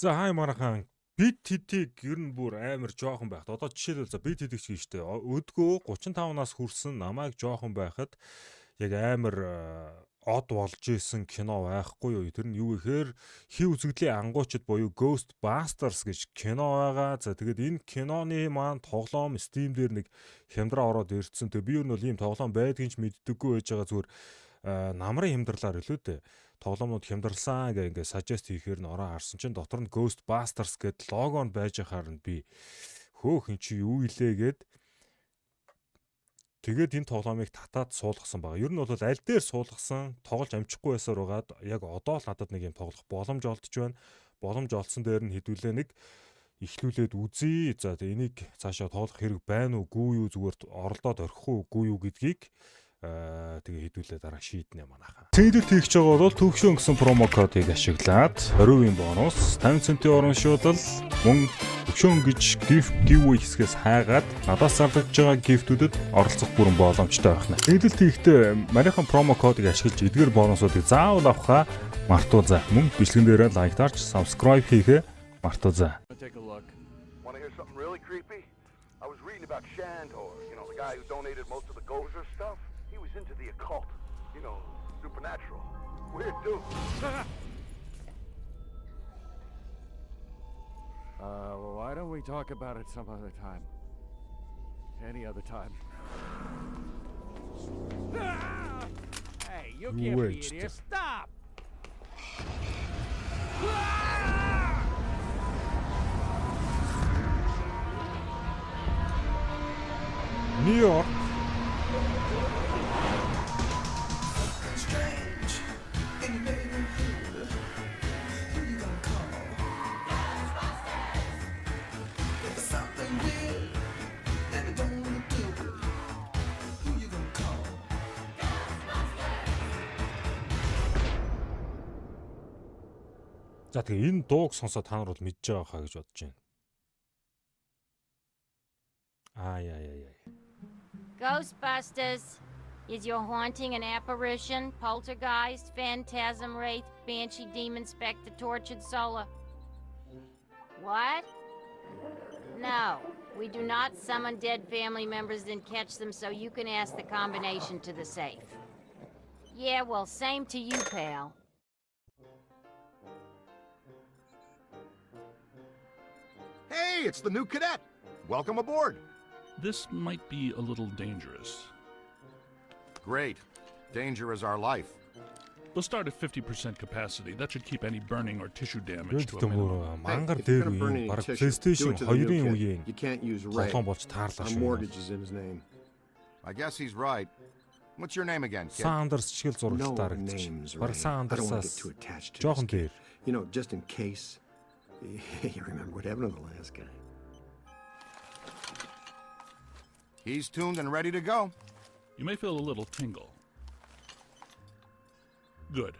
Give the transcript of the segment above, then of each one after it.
За хай марахан бид тэтийг ер нь бүр амар жоохон байхад одоо жишээлбэл за бид тэтик чинь штэ өдгөө 35-наас хүрсэн намайг жоохон байхад яг амар од болж исэн кино байхгүй юу? Тэр нь юу гэхээр Хив үзэгдлийн ангуучид буюу Ghostbusters гэж кино байгаа. За тэгээд энэ киноны маань тоглоом Steam дээр нэг хямдраа ороод ирсэн. Тэгээ би ер нь бол ийм тоглоом байдгийг ч мэддэггүй байж байгаа зүгээр намрын хямдрлаар илүү дээ. Тоглоомнууд хямдрлсан гэх ингээ suggest хийхээр н ороо харсан чинь дотор нь Ghostbusters гэд лого нь байж хаар нь би хөөх эн чи юу илээ гэд тэгээд энэ тоглоомыг татаад суулгасан байгаа. Ер нь бол аль дээр суулгасан тоглож амжихгүй байсаар байгаад яг одоо л надад нэг юм тоглох боломж олдож байна. Боломж олдсон дээр нь хэдүүлээ нэг ихлүүлээд үзье. За тэгээ энийг цаашаа тоглох хэрэг байна уугүй юу зүгээр оролдоод орхих уугүй юу гэдгийг тэгээ хэдүүлээ дараа шийднэ манайхаа. Цэдэд хийх гэж байгаа бол төвшөө гэсэн промо кодыг ашиглаад 20% бонус, 50 центийн орон шуудал, мөн төвшөө гэж gift giveaway хэсгээс хайгаад надаас зарлаж байгаа гифтүүдэд оролцох бүрэн боломжтой байна. Цэдэд хийхдээ манайхан промо кодыг ашиглаж эдгээр бонусуудыг заавал авахаа мартуузаа. Мөн бичлэгэн дээрээ лайктаарч subscribe хийхээ мартуузаа. Into the occult, you know, supernatural. Weird dude. Well, why don't we talk about it some other time? Any other time. Hey, you can't be in here. Stop! New York. За тэгээ энэ дууг сонсоод та нар бол мэдж байгаа хаа гэж бодож байна. Ай. Ghostbusters. Is your haunting an apparition, poltergeist, phantasm, wraith, banshee, demon, spectre, tortured soul? What? No, we do not summon dead family members and catch them, so you can ask the combination to the safe. Yeah, well, same to you, pal. Hey, it's the new cadet. Welcome aboard. This might be a little dangerous. Great. Danger is our life. We'll start at 50% capacity. That should keep any burning or tissue damage to a Гэхдээ minimum. мангар дээр үе баг PlayStation 2-ын үеийн You can't use Ray. тоглоом болж таарлаа A шүү. mortgage is in his name. I guess he's right. What's your name again, kid? Сандерс чигэл No зурагтаар names, баг Ray. I don't want to Сандерсаас get too attached to жоохон this kid. дээр. You know, just in case. You remember what happened to the last guy. He's tuned and ready to go. You may feel a little tingle. Good.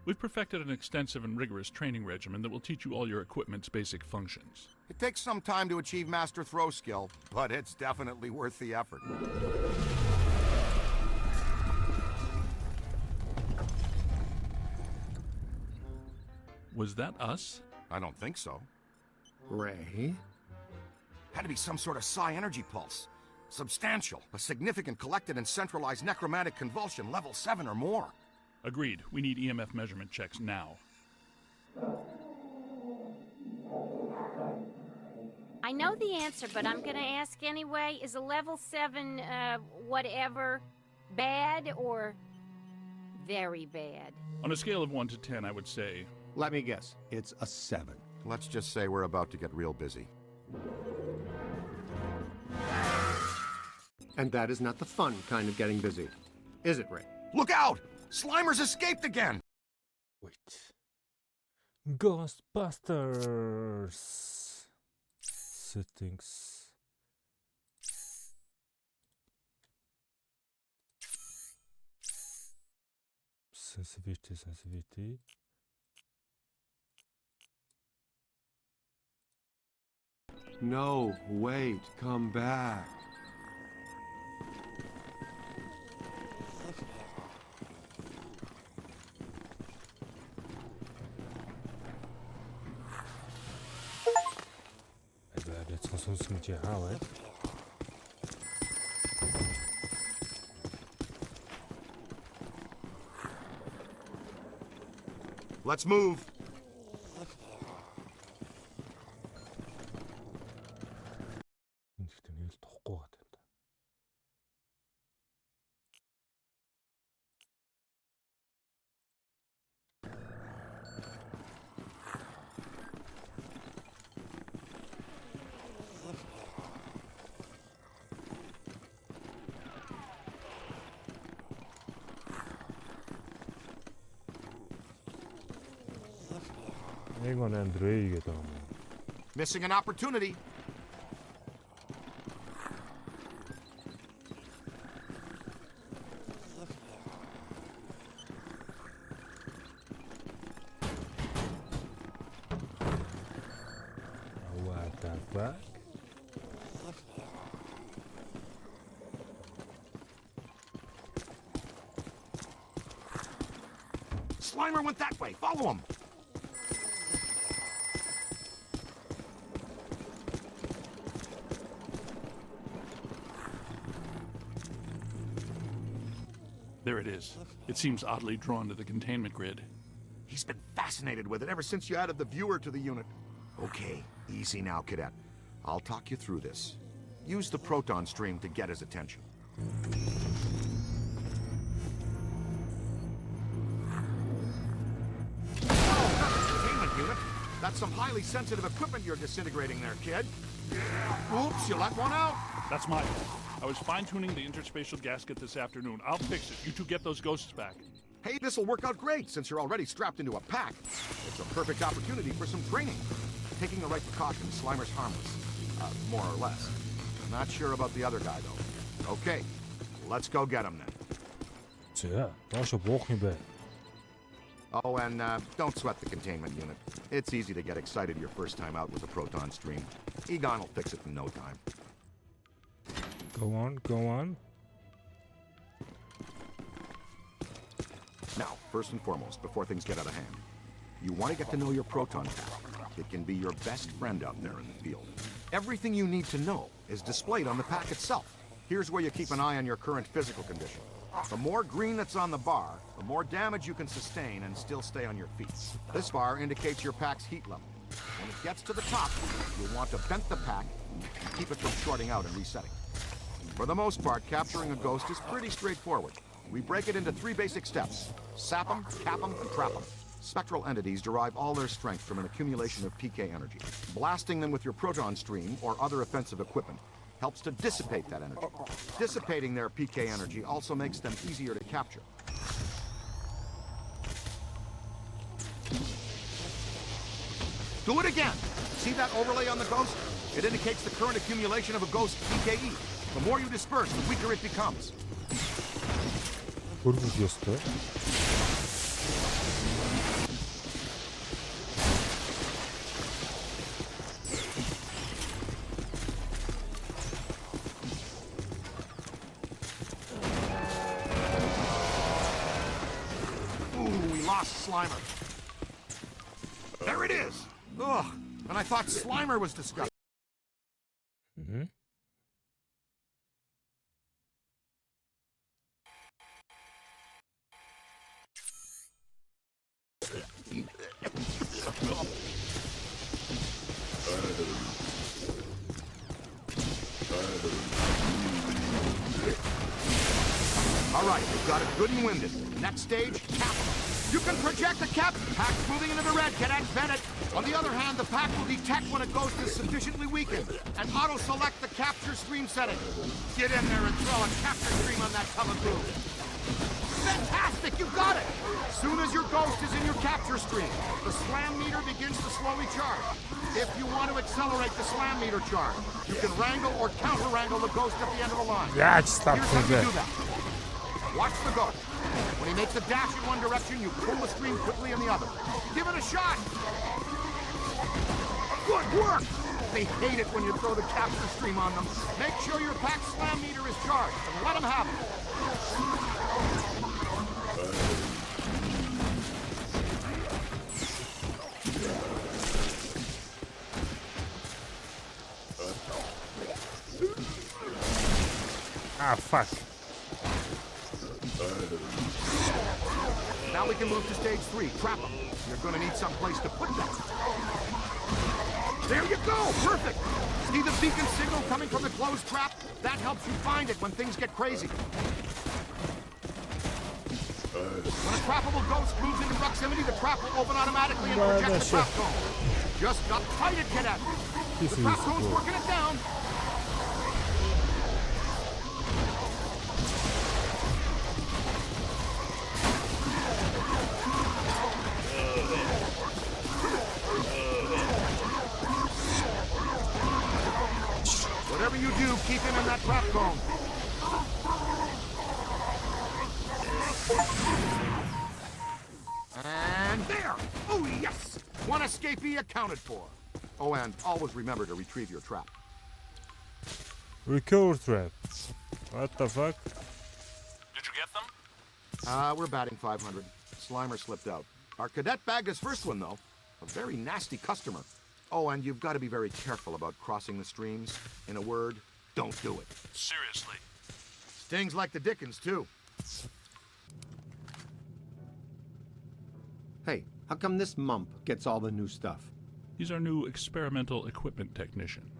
We've perfected an extensive and rigorous training regimen that will teach you all your equipment's basic functions. It takes some time to achieve master throw skill, but it's definitely worth the effort. Was that us? I don't think so. Ray? Had to be some sort of psi energy pulse. Substantial. A significant collected and centralized necromantic convulsion, level 7 or more. Agreed. We need EMF measurement checks now. I know the answer, but I'm gonna ask anyway. Is a level 7, whatever, bad or very bad? On a scale of 1 to 10, I would say Let me guess. It's a 7. Let's just say we're about to get real busy. And that is not the fun kind of getting busy. Is it, Ray? Look out! Slimer's escaped again! Wait. Ghostbusters. Settings. Sensitivity. No, wait, come back. сүнс чи хаа бай. Let's move. Энэ ихтэй нэг л тохгүй байгаа юм да. Нэг гоо Андрей гэдэг юм. Missing an opportunity. What the fuck? Slimer went that way. Follow him. There it is. It seems oddly drawn to the containment grid. He's been fascinated with it ever since you added the viewer to the unit. Okay, easy now, Cadet. I'll talk you through this. Use the proton stream to get his attention. Containment unit. That's some highly sensitive equipment you're disintegrating there, kid. Oops, you let one out. That's my fault. I was fine-tuning the interspatial gasket this afternoon. I'll fix it. You two get those ghosts back. Hey, this'll work out great since you're already strapped into a pack. It's a perfect opportunity for some training. Taking the right precautions, Slimer's harmless. More or less. Not sure about the other guy, though. Okay, let's go get him then. За, доошо буух юм бэ. Oh, and don't sweat the containment unit. It's easy to get excited your first time out with a proton stream. Egon will fix it in no time. Go on, go on. Now, first and foremost, before things get out of hand, you want to get to know your proton pack. It can be your best friend out there in the field. Everything you need to know is displayed on the pack itself. Here's where you keep an eye on your current physical condition. The more green that's on the bar, the more damage you can sustain and still stay on your feet. This bar indicates your pack's heat level. When it gets to the top, you'll want to vent the pack and keep it from shorting out and resetting. For the most part, capturing a ghost is pretty straightforward. We break it into 3 basic steps: sap them, cap them, and trap them. Spectral entities derive all their strength from an accumulation of PK energy. Blasting them with your proton stream or other offensive equipment helps to dissipate that energy. Dissipating their PK energy also makes them easier to capture. Do it again! See that overlay on the ghost? It indicates the current accumulation of a ghost PKE. The more you disperse, the weaker it becomes. Хөргөл ёстой. Ooh, we lost Slimer. There it is! Ugh, and I thought Slimer was disgusting. Мгм. All right, you've got it good and winded. Next stage, cap. You can project the cap. Pack's moving into the red. Get at Bennett. On the other hand, the pack will detect when a ghost is sufficiently weakened and auto-select the capture stream setting. Get in there and throw a capture stream on that tub of goo. Fantastic! You got it! Soon as your ghost is in your capture stream, the slam meter begins to slowly charge. If you want to accelerate the slam meter charge, you can wrangle or counter-wrangle the ghost at the end of the line. Яаж stop Here's how you хийгээ. do that. Watch the ghost. When he makes a dash in one direction, you pull the stream quickly in the other. Give it a shot! Good work! They hate it when you throw the capture stream on them. Make sure your pack slam meter is charged and let them have it. Ah, fuck. Now we can move to stage 3. Trap them. You're gonna need some place to put them. There you go! Perfect! See the beacon signal coming from the closed trap? That helps you find it when things get crazy. When a trappable ghost moves into proximity, the trap will open automatically and project the trap cone. Just uptight it, cadet. The trap cone's working it down. Whatever you do, keep him in that trap cone. And there! Oh, yes! One escapee accounted for. Oh, and always remember to retrieve your trap. Recover trap. What the fuck? Did you get them? We're batting 500. Slimer slipped out. Our cadet bagged his first one, though. A very nasty customer. Oh, and you've got to be very careful about crossing the streams. In a word, don't do it. Seriously. Stings like the dickens, too. Hey, how come this mump gets all the new stuff? He's our new experimental equipment technician.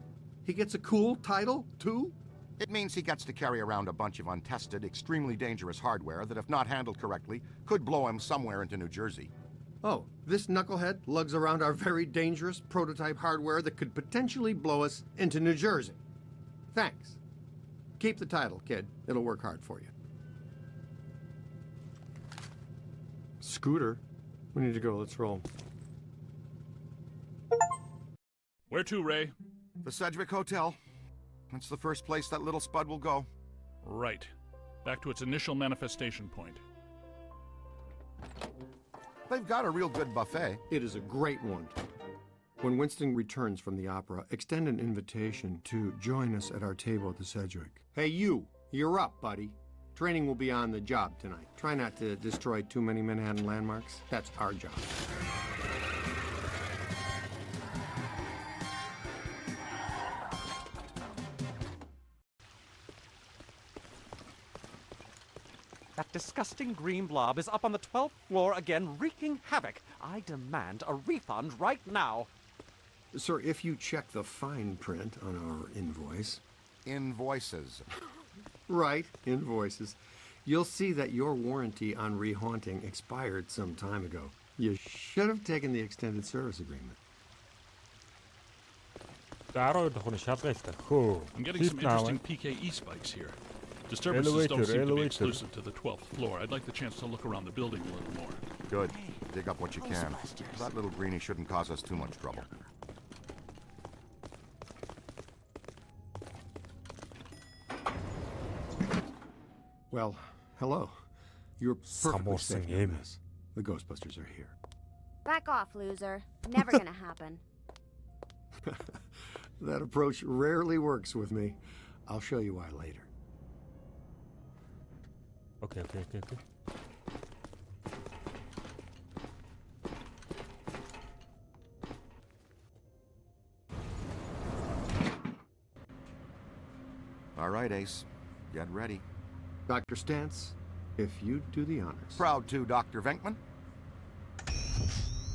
He gets a cool title, too? It means he gets to carry around a bunch of untested, extremely dangerous hardware that, if not handled correctly, could blow him somewhere into New Jersey. Oh, this knucklehead lugs around our very dangerous prototype hardware that could potentially blow us into New Jersey. Thanks. Keep the title, kid. It'll work hard for you. Scooter, we need to go. Let's roll. Where to, Ray? The Sedgwick Hotel. That's the first place that little spud will go. Right. Back to its initial manifestation point. They've got a real good buffet. It is a great one. When Winston returns from the opera, extend an invitation to join us at our table at the Sedgwick. Hey, you're up, buddy. Training will be on the job tonight. Try not to destroy too many Manhattan landmarks. That's our job. That disgusting green blob is up on the 12th floor again, wreaking havoc. I demand a refund right now. Sir, if you check the fine print on our invoice... Invoices. Right, invoices. You'll see that your warranty on rehaunting expired some time ago. You should have taken the extended service agreement. 12 дахь нь шалгая л та. Хөө. I'm getting some interesting PKE spikes here. Disturbances don't seem to be exclusive to the 12th floor. I'd like the chance to look around the building a little more. Good. Dig up what you can. That little greenie shouldn't cause us too much trouble. Well, hello. You're perfectly Самуурсан safe юм. in this. The Ghostbusters are here. Back off, loser. Never gonna happen. That approach rarely works with me. I'll show you why later. Okay. All right, Ace. Get ready. Dr. Stantz, if you do the honors. Proud to, Dr. Venkman.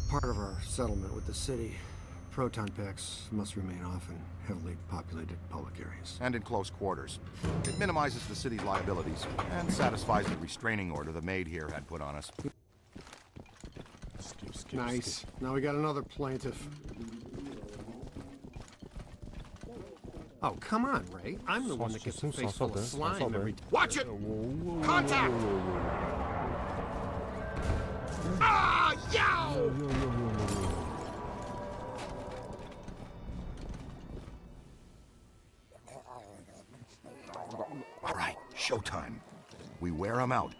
Part of our settlement with the city, proton packs must remain off in heavily populated public areas. And in close quarters. It minimizes the city's liabilities and satisfies the restraining order the maid here had put on us. Skip. Nice. Now we got another plaintiff. Oh, come on, Ray. I'm the one that gets a face full of slime every time. Watch it! Contact! Ah, yow! All right, showtime. We wear him out,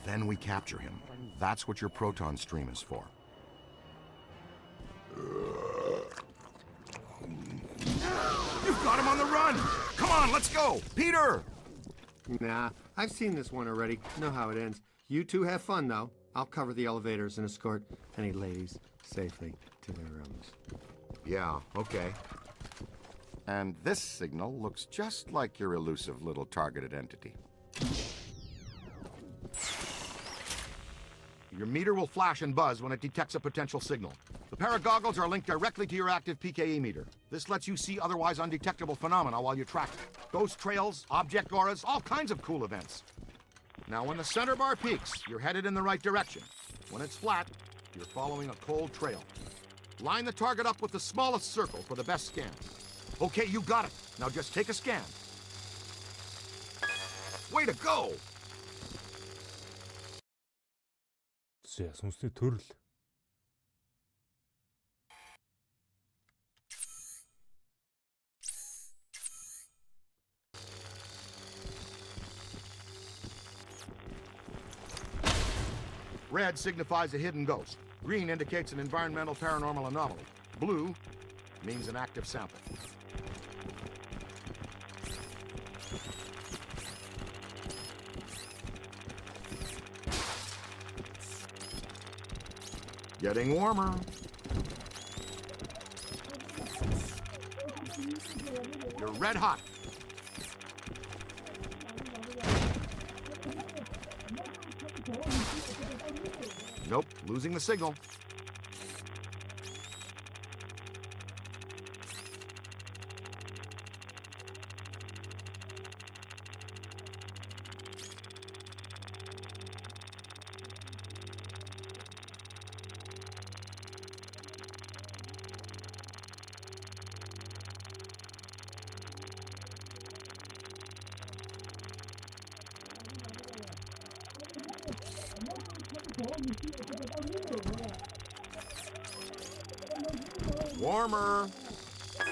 then we capture him. That's what your proton stream is for. You've got him on the run! Come on, let's go! Peter! Nah, I've seen this one already. Know how it ends. You two have fun, though. I'll cover the elevators and escort any ladies safely to their rooms. Yeah, okay. And this signal looks just like your elusive little targeted entity. Your meter will flash and buzz when it detects a potential signal. The paragoggles are linked directly to your active PKE meter. This lets you see otherwise undetectable phenomena while you track ghost trails, object auras, all kinds of cool events. Now, when the center bar peaks, you're headed in the right direction. When it's flat, you're following a cold trail. Line the target up with the smallest circle for the best scan. Okay, you got it. Now just take a scan. Way to go! Сүнсний төрөл. Red signifies a hidden ghost. Green indicates an environmental paranormal anomaly. Blue means an active sample. Getting warmer. You're red hot. Nope, losing the signal. Warmer.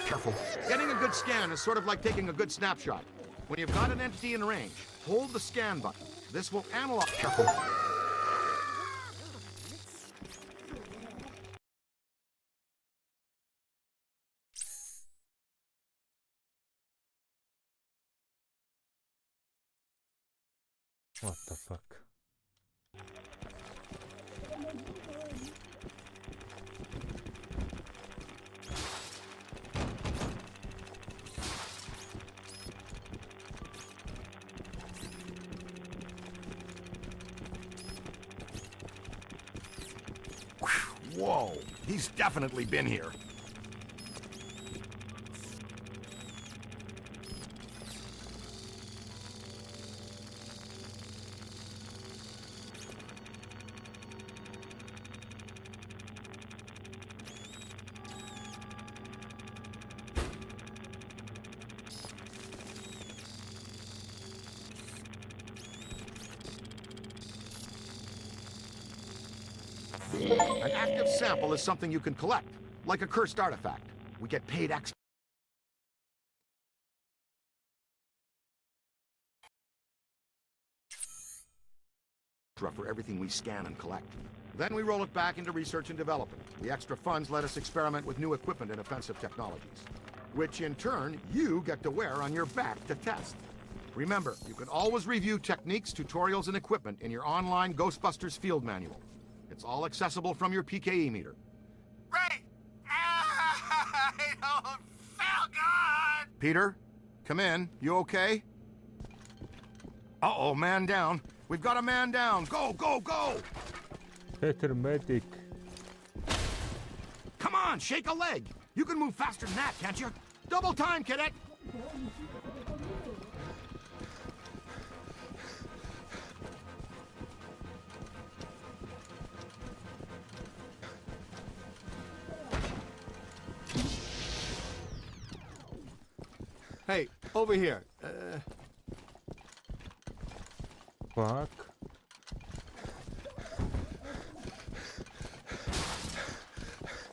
Careful. Getting a good scan is sort of like taking a good snapshot. When you've got an entity in range, hold the scan button. This will analyze. Careful. What the fuck? Whoa, he's definitely been here. An active sample is something you can collect, like a cursed artifact. We get paid extra for everything we scan and collect. Then we roll it back into research and development. The extra funds let us experiment with new equipment and offensive technologies, which in turn you get to wear on your back to test. Remember, you can always review techniques, tutorials, and equipment in your online Ghostbusters field manual. It's all accessible from your PKE meter. Great! I don't feel good! Peter, come in. You okay? Uh-oh, man down. We've got a man down. Go, go, go! Peter Medic. Come on, shake a leg. You can move faster than that, can't you? Double time, cadet! Hey, over here. Fuck.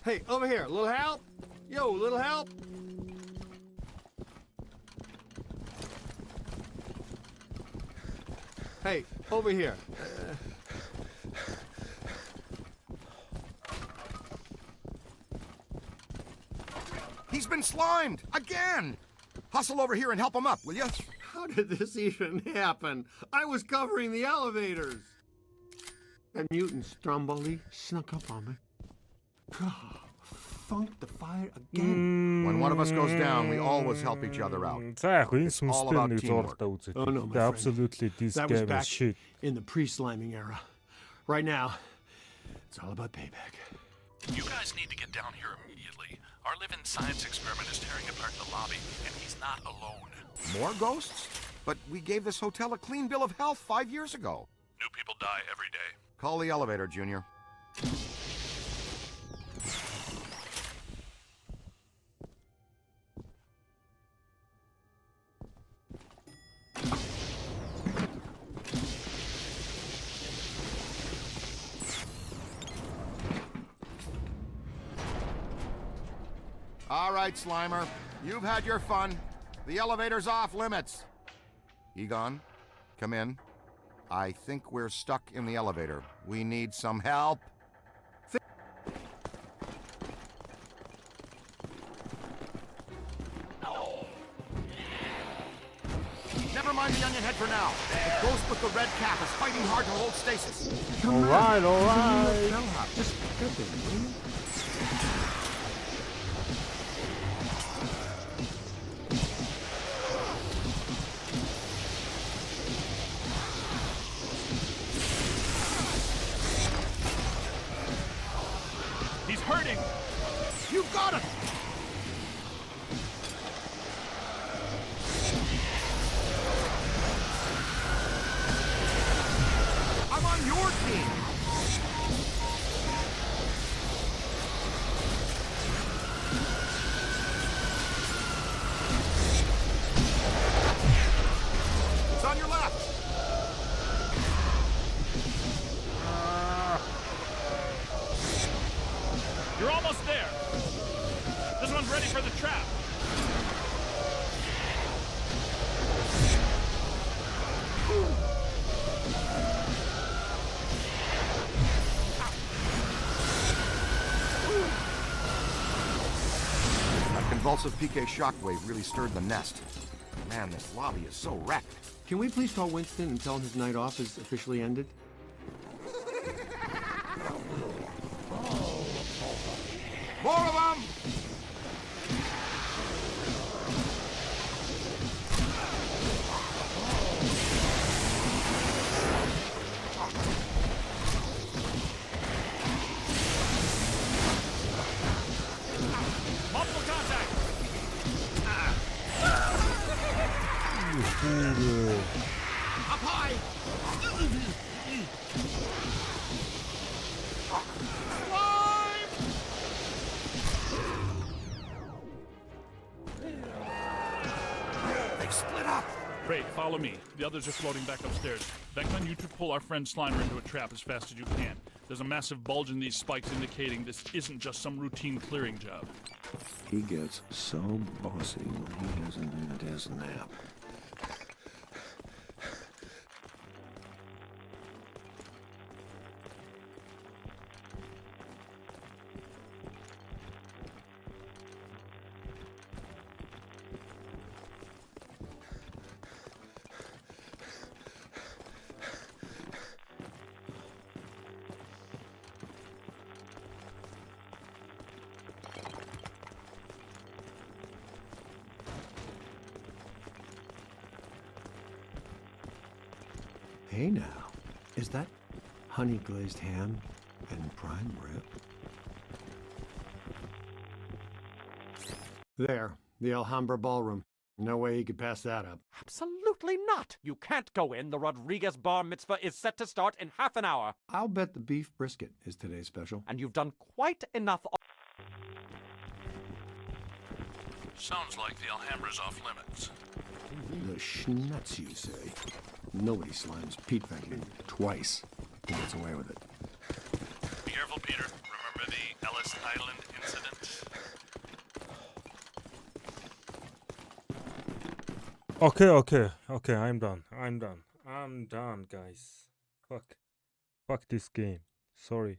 Hey, over here. Little help? Yo, little help? Hey, over here. He's been slimed! Again! Hustle over here and help him up, will you? How did this even happen? I was covering the elevators. That mutant Stromboli snuck up on me. Funked the fire again. When one of us goes down, we always help each other out. За яг энэ It's all сүнстэй about нэг teamwork. зурагтай үзээд. Oh, no, my The friend. absolutely this That was game is back shit. in the pre-sliming era. Right now, it's all about payback. You guys need to get down here immediately. Our living science experiment is tearing apart the lobby, and he's not alone. More ghosts? But we gave this hotel a clean bill of health 5 years ago. New people die every day. Call the elevator, Junior. All right, Slimer. You've had your fun. The elevator's off limits. Egon, come in. I think we're stuck in the elevator. We need some help. Never mind the onion head for now. The ghost with the red cap is fighting hard to hold stasis. Alright, alright. Bellhop, just get there, will you? He's hurting! You got it! I'm on your team! It's on your left! You're almost there! This one's ready for the trap! That convulsive PK shockwave really stirred the nest. Man, this lobby is so wrecked. Can we please call Winston and tell him his night off is officially ended? More of them! Multiple contact! Up high! They've split up! Ray, follow me. The others are floating back upstairs. Vecna, you two pull our friend Slimer into a trap as fast as you can. There's a massive bulge in these spikes indicating this isn't just some routine clearing job. He gets so bossy when he hasn't had his nap. Hey now, is that honey glazed ham and prime rib? There, the Alhambra Ballroom. No way he could pass that up. Absolutely not! You can't go in. The Rodriguez bar mitzvah is set to start in half an hour. I'll bet the beef brisket is today's special. And you've done quite enough. Sounds like the Alhambra's off limits. The schnutz, you say? Nobody slimes Pete Venkman twice. He gets away with it. Be careful, Peter. Remember the Ellis Island incident? Okay, I'm done, guys. Fuck this game. Sorry.